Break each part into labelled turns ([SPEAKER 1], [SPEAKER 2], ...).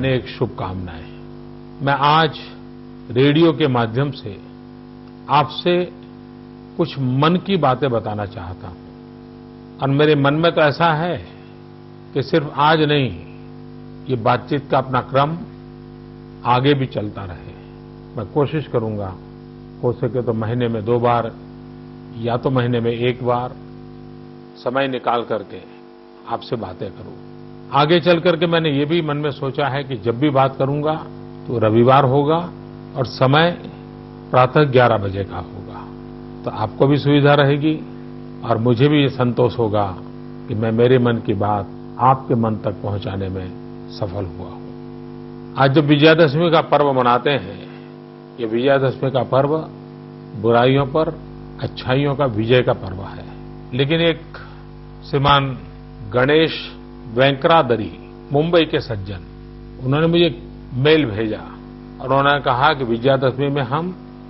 [SPEAKER 1] अनेक शुभकामनाएं। मैं आज रेडियो के माध्यम से आपसे कुछ मन की बातें बताना चाहता हूं और मेरे मन में तो ऐसा है कि सिर्फ आज नहीं, ये बातचीत का अपना क्रम आगे भी चलता रहे। मैं कोशिश करूंगा हो सके तो महीने में 2 बार या तो महीने में 1 बार समय निकाल करके आपसे बातें करूं। आगे चल करके मैंने ये भी मन में सोचा है कि जब भी बात करूंगा तो रविवार होगा और समय प्रातः 11 बजे का होगा, तो आपको भी सुविधा रहेगी और मुझे भी ये संतोष होगा कि मैं मेरे मन की बात आपके मन तक पहुंचाने में सफल हुआ हूं। आज जब विजयादशमी का पर्व मनाते हैं, ये विजयादशमी का पर्व बुराइयों पर अच्छाइयों का विजय का पर्व है। लेकिन एक श्रीमान गणेश वेंकरादरी, मुंबई के सज्जन, उन्होंने मुझे मेल भेजा और उन्होंने कहा कि विजयादशमी में हम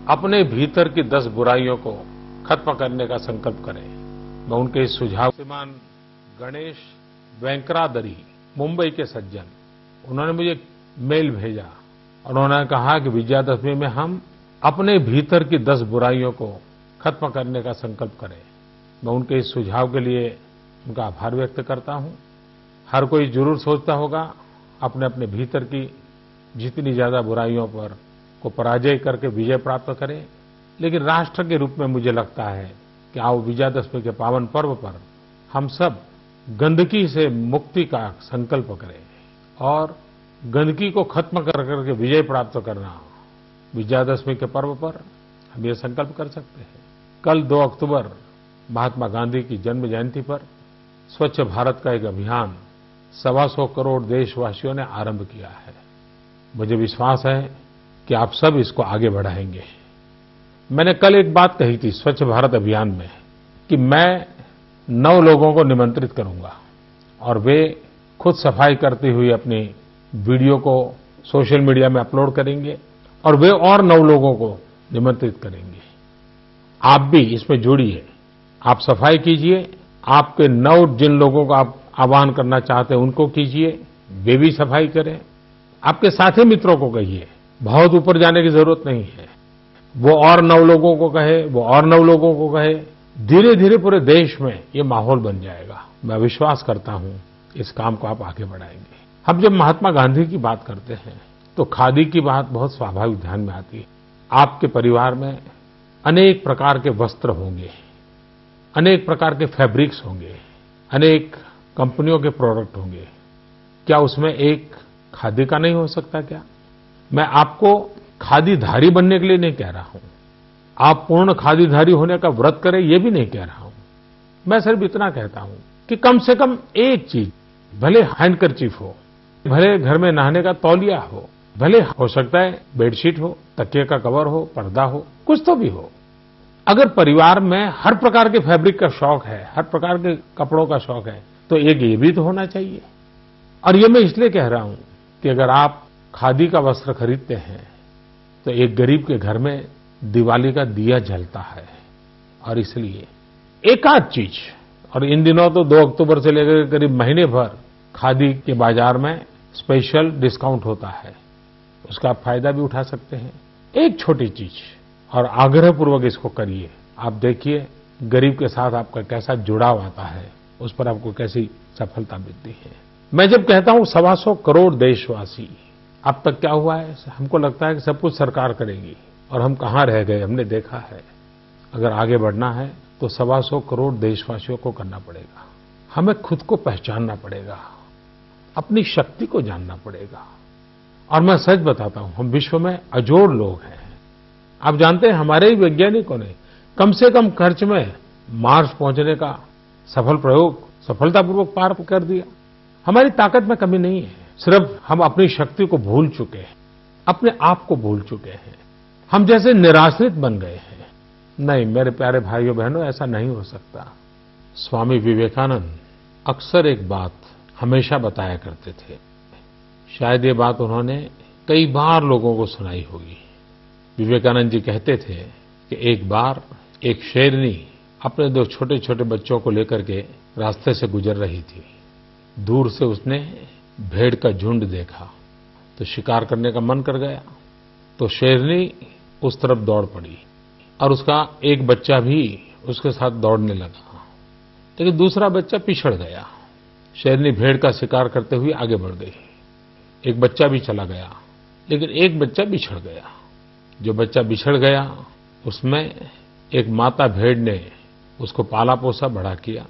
[SPEAKER 1] अपने भीतर की 10 बुराइयों को खत्म करने का संकल्प करें। मैं उनके इस सुझाव, श्रीमान गणेश वेंकरादरी, मुंबई के सज्जन, उन्होंने मुझे मेल भेजा और उन्होंने कहा कि विजयादशमी में हम अपने भीतर की 10 बुराइयों को खत्म करने का संकल्प करें। मैं उनके इस सुझाव के लिए उनका आभार व्यक्त करता हूं। हर कोई जरूर सोचता होगा अपने अपने भीतर की जितनी ज्यादा बुराइयों पर को पराजय करके विजय प्राप्त करें, लेकिन राष्ट्र के रूप में मुझे लगता है कि आओ विजयादशमी के पावन पर्व पर हम सब गंदगी से मुक्ति का संकल्प करें और गंदगी को खत्म कर करके विजय प्राप्त करना। विजयादशमी के पर्व पर हम ये संकल्प कर सकते हैं। कल 2 अक्टूबर महात्मा गांधी की जन्म जयंती पर स्वच्छ भारत का एक अभियान 125 करोड़ देशवासियों ने आरंभ किया है। मुझे विश्वास है कि आप सब इसको आगे बढ़ाएंगे। मैंने कल एक बात कही थी स्वच्छ भारत अभियान में कि मैं 9 लोगों को निमंत्रित करूंगा और वे खुद सफाई करती हुई अपनी वीडियो को सोशल मीडिया में अपलोड करेंगे और वे और 9 लोगों को निमंत्रित करेंगे। आप भी इसमें जुड़िए, आप सफाई कीजिए, आपके 9 जिन लोगों को आप आह्वान करना चाहते हैं उनको कीजिए, वे भी सफाई करें। आपके साथी मित्रों को कहिए, बहुत ऊपर जाने की जरूरत नहीं है। वो और 9 लोगों को कहे, वो और 9 लोगों को कहे, धीरे धीरे पूरे देश में ये माहौल बन जाएगा। मैं विश्वास करता हूं इस काम को आप आगे बढ़ाएंगे। हम जब महात्मा गांधी की बात करते हैं तो खादी की बात बहुत स्वाभाविक ध्यान में आती है। आपके परिवार में अनेक प्रकार के वस्त्र होंगे, अनेक प्रकार के फैब्रिक्स होंगे, अनेक कंपनियों के प्रोडक्ट होंगे। क्या उसमें एक खादी का नहीं हो सकता क्या? मैं आपको खादीधारी बनने के लिए नहीं कह रहा हूं, आप पूर्ण खादीधारी होने का व्रत करें ये भी नहीं कह रहा हूं। मैं सिर्फ इतना कहता हूं कि कम से कम एक चीज, भले हैंडकरचीफ हो, भले घर में नहाने का तौलिया हो, भले हो सकता है बेडशीट हो, तकिए का कवर हो, पर्दा हो, कुछ तो भी हो। अगर परिवार में हर प्रकार के फैब्रिक का शौक है, हर प्रकार के कपड़ों का शौक है, तो एक ये भी तो होना चाहिए। और ये मैं इसलिए कह रहा हूं कि अगर आप खादी का वस्त्र खरीदते हैं तो एक गरीब के घर में दिवाली का दिया जलता है। और इसलिए एकाध चीज, और इन दिनों तो 2 अक्टूबर से लेकर करीब महीने भर खादी के बाजार में स्पेशल डिस्काउंट होता है, उसका आप फायदा भी उठा सकते हैं। एक छोटी चीज और आग्रहपूर्वक इसको करिए, आप देखिए गरीब के साथ आपका कैसा जुड़ाव आता है, उस पर आपको कैसी सफलता मिलती है। मैं जब कहता हूं 125 करोड़ देशवासी, अब तक क्या हुआ है, हमको लगता है कि सब कुछ सरकार करेगी और हम कहां रह गए। हमने देखा है अगर आगे बढ़ना है तो 125 करोड़ देशवासियों को करना पड़ेगा। हमें खुद को पहचानना पड़ेगा, अपनी शक्ति को जानना पड़ेगा। और मैं सच बताता हूं, हम विश्व में अजोड़ लोग हैं। आप जानते हैं हमारे ही वैज्ञानिकों ने कम से कम खर्च में मार्स पहुंचने का सफल प्रयोग सफलतापूर्वक पार कर दिया। हमारी ताकत में कमी नहीं है, सिर्फ हम अपनी शक्ति को भूल चुके हैं, अपने आप को भूल चुके हैं। हम जैसे निराश्रित बन गए हैं। नहीं मेरे प्यारे भाइयों बहनों, ऐसा नहीं हो सकता। स्वामी विवेकानंद अक्सर एक बात हमेशा बताया करते थे, शायद ये बात उन्होंने कई बार लोगों को सुनाई होगी। विवेकानंद जी कहते थे कि एक बार एक शेरनी अपने 2 छोटे छोटे बच्चों को लेकर के रास्ते से गुजर रही थी। दूर से उसने भेड़ का झुंड देखा तो शिकार करने का मन कर गया। तो शेरनी उस तरफ दौड़ पड़ी और उसका एक बच्चा भी उसके साथ दौड़ने लगा, लेकिन दूसरा बच्चा पिछड़ गया। शेरनी भेड़ का शिकार करते हुए आगे बढ़ गई। एक बच्चा भी चला गया, लेकिन एक बच्चा बिछड़ गया। जो बच्चा बिछड़ गया उसमें एक माता भेड़ ने उसको पाला पोसा बड़ा किया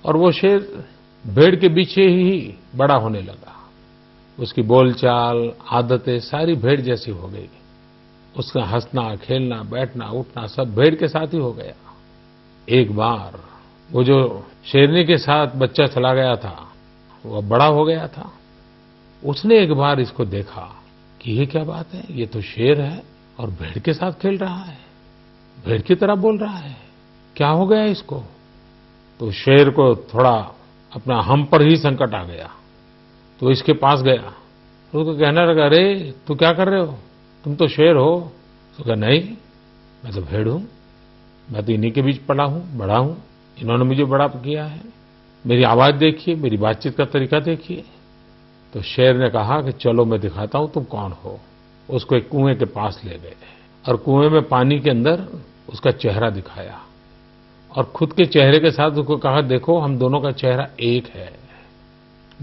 [SPEAKER 1] और वो शेर भेड़ के पीछे ही बड़ा होने लगा। उसकी बोलचाल, आदतें सारी भेड़ जैसी हो गई। उसका हंसना, खेलना, बैठना, उठना सब भेड़ के साथ ही हो गया। एक बार वो जो शेरनी के साथ बच्चा चला गया था, वो बड़ा हो गया था। उसने एक बार इसको देखा कि ये क्या बात है, ये तो शेर है और भेड़ के साथ खेल रहा है, भेड़ की तरह बोल रहा है, क्या हो गया इसको। तो शेर को थोड़ा अपना हम पर ही संकट आ गया, तो इसके पास गया। तो उसको कहने लगा, अरे तू क्या कर रहे हो, तुम तो शेर हो। तो कहा, नहीं मैं तो भेड़ हूं, मैं तो इन्हीं के बीच पला हूं, बड़ा हूं, इन्होंने मुझे बड़ा किया है, मेरी आवाज देखिए, मेरी बातचीत का तरीका देखिए। तो शेर ने कहा कि चलो मैं दिखाता हूं तुम कौन हो। उसको एक कुएं के पास ले गए और कुएं में पानी के अंदर उसका चेहरा दिखाया और खुद के चेहरे के साथ उसको कहा, देखो हम दोनों का चेहरा एक है,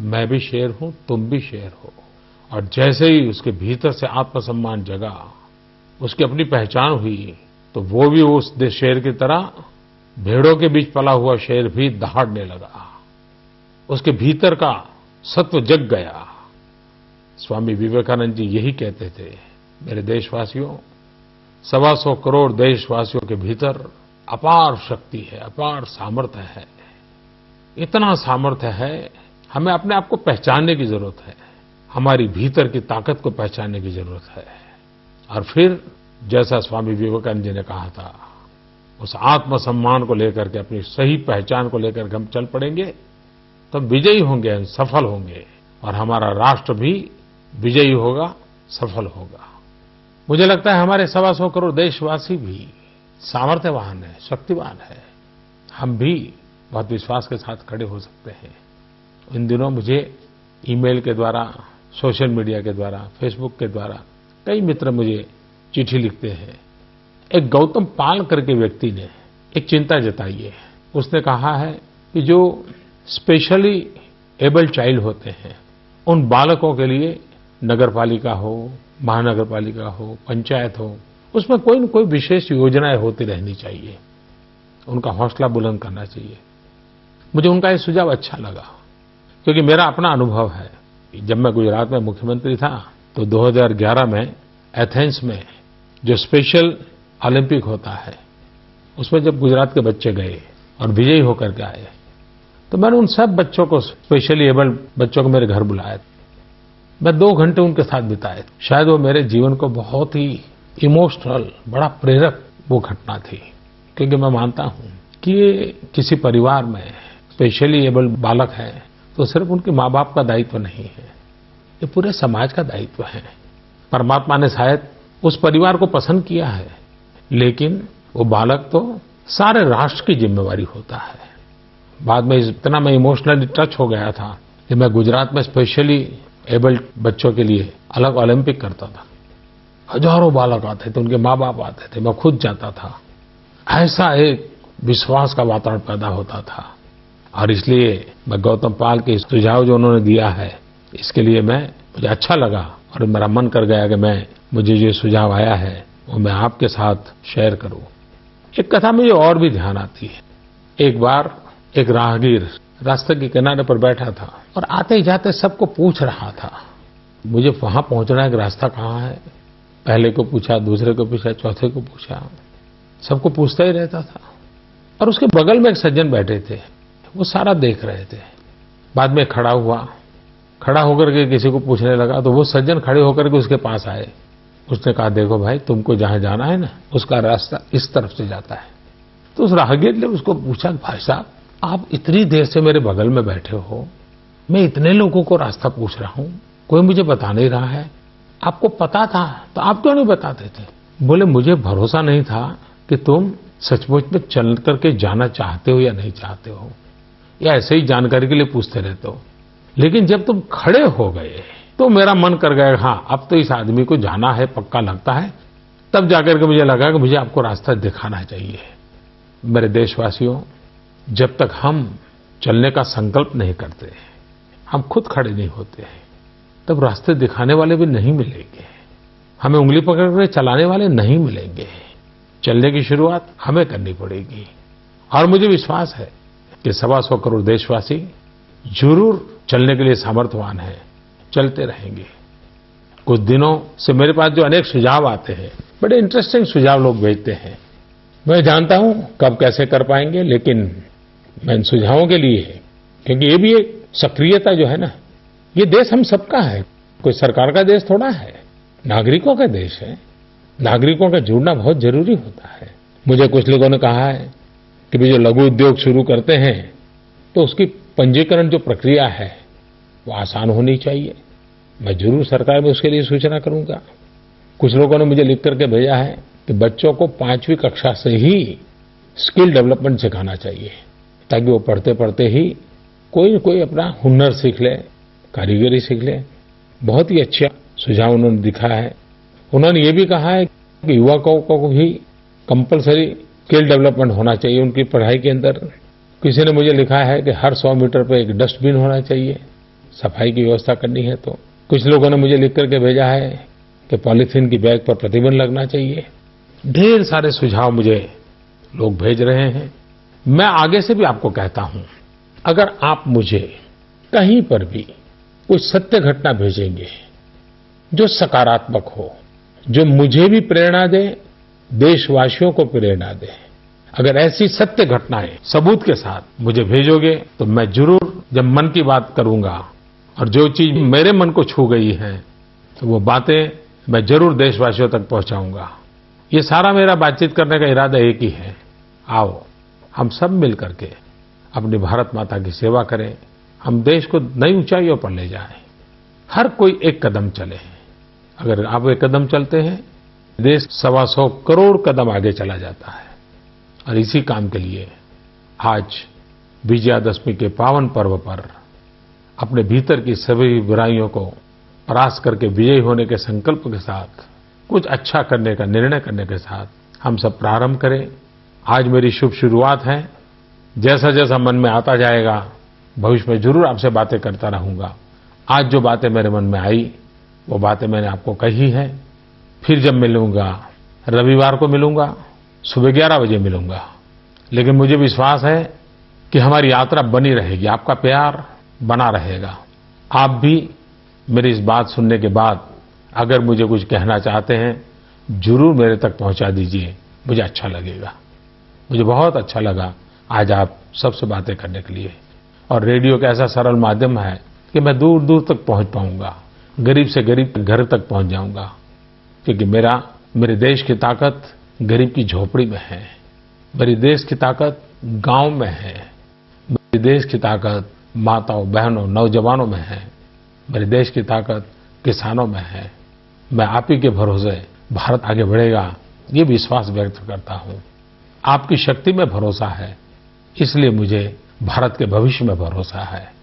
[SPEAKER 1] मैं भी शेर हूं, तुम भी शेर हो। और जैसे ही उसके भीतर से आत्मसम्मान जगा, उसकी अपनी पहचान हुई, तो वो भी उस शेर की तरह भेड़ों के बीच पला हुआ शेर भी दहाड़ने लगा। उसके भीतर का सत्व जग गया। स्वामी विवेकानंद जी यही कहते थे, मेरे देशवासियों, 125 करोड़ देशवासियों के भीतर अपार शक्ति है, अपार सामर्थ्य है। इतना सामर्थ्य है, हमें अपने आप को पहचानने की जरूरत है, हमारी भीतर की ताकत को पहचानने की जरूरत है। और फिर जैसा स्वामी विवेकानंद जी ने कहा था, उस आत्मसम्मान को लेकर के, अपनी सही पहचान को लेकर के हम चल पड़ेंगे तो हम विजयी होंगे, हम सफल होंगे और हमारा राष्ट्र भी विजयी होगा, सफल होगा। मुझे लगता है हमारे 125 करोड़ देशवासी भी सामर्थ्यवान है, शक्तिवान है। हम भी बहुत विश्वास के साथ खड़े हो सकते हैं। इन दिनों मुझे ईमेल के द्वारा, सोशल मीडिया के द्वारा, फेसबुक के द्वारा कई मित्र मुझे चिट्ठी लिखते हैं। एक गौतम पाल करके व्यक्ति ने एक चिंता जताई है। उसने कहा है कि जो स्पेशली एबल्ड चाइल्ड होते हैं, उन बालकों के लिए नगरपालिका हो, महानगरपालिका हो, पंचायत हो, उसमें कोई न कोई विशेष योजनाएं होती रहनी चाहिए, उनका हौसला बुलंद करना चाहिए। मुझे उनका ये सुझाव अच्छा लगा, क्योंकि मेरा अपना अनुभव है। जब मैं गुजरात में मुख्यमंत्री था तो 2011 में एथेंस में जो स्पेशल ओलंपिक होता है, उसमें जब गुजरात के बच्चे गए और विजयी होकर के आए, तो मैंने उन सब बच्चों को, स्पेशली एबल्ड बच्चों को मेरे घर बुलाया। मैं 2 घंटे उनके साथ बिताए। शायद वो मेरे जीवन को बहुत ही इमोशनल, बड़ा प्रेरक वो घटना थी, क्योंकि मैं मानता हूं कि ये किसी परिवार में स्पेशली एबल्ड बालक है तो सिर्फ उनके माँ बाप का दायित्व नहीं है, ये पूरे समाज का दायित्व है। परमात्मा ने शायद उस परिवार को पसंद किया है, लेकिन वो बालक तो सारे राष्ट्र की जिम्मेवारी होता है। बाद में इतना मैं इमोशनली टच हो गया था कि मैं गुजरात में स्पेशली एबल्ड बच्चों के लिए अलग ओलंपिक करता था। हजारों बालक आते थे, उनके माँ बाप आते थे, मैं खुद जाता था। ऐसा एक विश्वास का वातावरण पैदा होता था। और इसलिए मैं गौतम पाल के सुझाव जो उन्होंने दिया है, इसके लिए मुझे अच्छा लगा और मेरा मन कर गया कि मुझे जो सुझाव आया है वो मैं आपके साथ शेयर करूं। एक कथा मुझे और भी ध्यान आती है। एक बार एक राहगीर रास्ते के किनारे पर बैठा था और आते जाते सबको पूछ रहा था, मुझे वहां पहुंचना है कि रास्ता कहाँ है। पहले को पूछा, दूसरे को पूछा, चौथे को पूछा, सबको पूछता ही रहता था। और उसके बगल में एक सज्जन बैठे थे, वो सारा देख रहे थे। बाद में खड़ा हुआ, खड़ा होकर के किसी को पूछने लगा तो वो सज्जन खड़े होकर के उसके पास आए। उसने कहा, देखो भाई, तुमको जहां जाना है ना, उसका रास्ता इस तरफ से जाता है। तो उस राहगीर ने उसको पूछा, भाई साहब, आप इतनी देर से मेरे बगल में बैठे हो, मैं इतने लोगों को रास्ता पूछ रहा हूं, कोई मुझे बता नहीं रहा है, आपको पता था तो आप क्यों नहीं बताते थे? बोले, मुझे भरोसा नहीं था कि तुम सचमुच में चल करके जाना चाहते हो या नहीं चाहते हो, या ऐसे ही जानकारी के लिए पूछते रहते हो। लेकिन जब तुम खड़े हो गए तो मेरा मन कर गया, हाँ अब तो इस आदमी को जाना है, पक्का लगता है। तब जाकर के मुझे लगा कि मुझे आपको रास्ता दिखाना चाहिए। मेरे देशवासियों, जब तक हम चलने का संकल्प नहीं करते, हम खुद खड़े नहीं होते, तब रास्ते दिखाने वाले भी नहीं मिलेंगे, हमें उंगली पकड़ कर चलाने वाले नहीं मिलेंगे। चलने की शुरुआत हमें करनी पड़ेगी। और मुझे विश्वास है कि 125 करोड़ देशवासी जरूर चलने के लिए सामर्थ्यवान हैं, चलते रहेंगे। कुछ दिनों से मेरे पास जो अनेक सुझाव आते हैं, बड़े इंटरेस्टिंग सुझाव लोग भेजते हैं। मैं जानता हूं कब कैसे कर पाएंगे, लेकिन मैं इन सुझावों के लिए, क्योंकि ये भी एक सक्रियता जो है ना, ये देश हम सबका है, कोई सरकार का देश थोड़ा है, नागरिकों का देश है। नागरिकों का जुड़ना बहुत जरूरी होता है। मुझे कुछ लोगों ने कहा है कि भाई जो लघु उद्योग शुरू करते हैं तो उसकी पंजीकरण जो प्रक्रिया है वो आसान होनी चाहिए। मैं जरूर सरकार में उसके लिए सूचना करूंगा। कुछ लोगों ने मुझे लिख करके भेजा है कि बच्चों को 5वीं कक्षा से ही स्किल डेवलपमेंट सिखाना चाहिए, ताकि वो पढ़ते पढ़ते ही कोई न कोई अपना हुनर सीख ले, कारीगरी सीख ले। बहुत ही अच्छा सुझाव उन्होंने दिखा है। उन्होंने ये भी कहा है कि युवकों को भी कंपलसरी स्किल डेवलपमेंट होना चाहिए उनकी पढ़ाई के अंदर। किसी ने मुझे लिखा है कि हर 100 मीटर पर एक डस्टबिन होना चाहिए, सफाई की व्यवस्था करनी है तो। कुछ लोगों ने मुझे लिख करके भेजा है कि पॉलीथीन की बैग पर प्रतिबंध लगना चाहिए। ढेर सारे सुझाव मुझे लोग भेज रहे हैं। मैं आगे से भी आपको कहता हूं, अगर आप मुझे कहीं पर भी कोई सत्य घटना भेजेंगे जो सकारात्मक हो, जो मुझे भी प्रेरणा दे, देशवासियों को प्रेरणा दे, अगर ऐसी सत्य घटनाएं सबूत के साथ मुझे भेजोगे तो मैं जरूर, जब मन की बात करूंगा और जो चीज मेरे मन को छू गई है, तो वो बातें मैं जरूर देशवासियों तक पहुंचाऊंगा। ये सारा मेरा बातचीत करने का इरादा एक ही है, आओ हम सब मिल करके अपनी भारत माता की सेवा करें, हम देश को नई ऊंचाइयों पर ले जाएं। हर कोई एक कदम चले। अगर आप एक कदम चलते हैं, देश 125 करोड़ कदम आगे चला जाता है। और इसी काम के लिए आज विजयादशमी के पावन पर्व पर अपने भीतर की सभी बुराइयों को परास्त करके विजयी होने के संकल्प के साथ, कुछ अच्छा करने का निर्णय करने के साथ हम सब प्रारंभ करें। आज मेरी शुभ शुरुआत है। जैसा जैसा मन में आता जाएगा, भविष्य में जरूर आपसे बातें करता रहूंगा। आज जो बातें मेरे मन में आई, वो बातें मैंने आपको कही है। फिर जब मिलूंगा, रविवार को मिलूंगा, सुबह 11 बजे मिलूंगा। लेकिन मुझे विश्वास है कि हमारी यात्रा बनी रहेगी, आपका प्यार बना रहेगा। आप भी मेरी इस बात सुनने के बाद अगर मुझे कुछ कहना चाहते हैं, जरूर मेरे तक पहुंचा दीजिए, मुझे अच्छा लगेगा। मुझे बहुत अच्छा लगा आज आप सबसे बातें करने के लिए। और रेडियो का ऐसा सरल माध्यम है कि मैं दूर दूर तक पहुंच पाऊंगा, गरीब से गरीब घर तक पहुंच जाऊंगा। क्योंकि मेरे देश की ताकत गरीब की झोपड़ी में है, मेरे देश की ताकत गांव में है, मेरे देश की ताकत माताओं, बहनों, नौजवानों में है, मेरे देश की ताकत किसानों में है। मैं आप ही के भरोसे भारत आगे बढ़ेगा, ये विश्वास व्यक्त करता हूं। आपकी शक्ति में भरोसा है, इसलिए मुझे भारत के भविष्य में भरोसा है।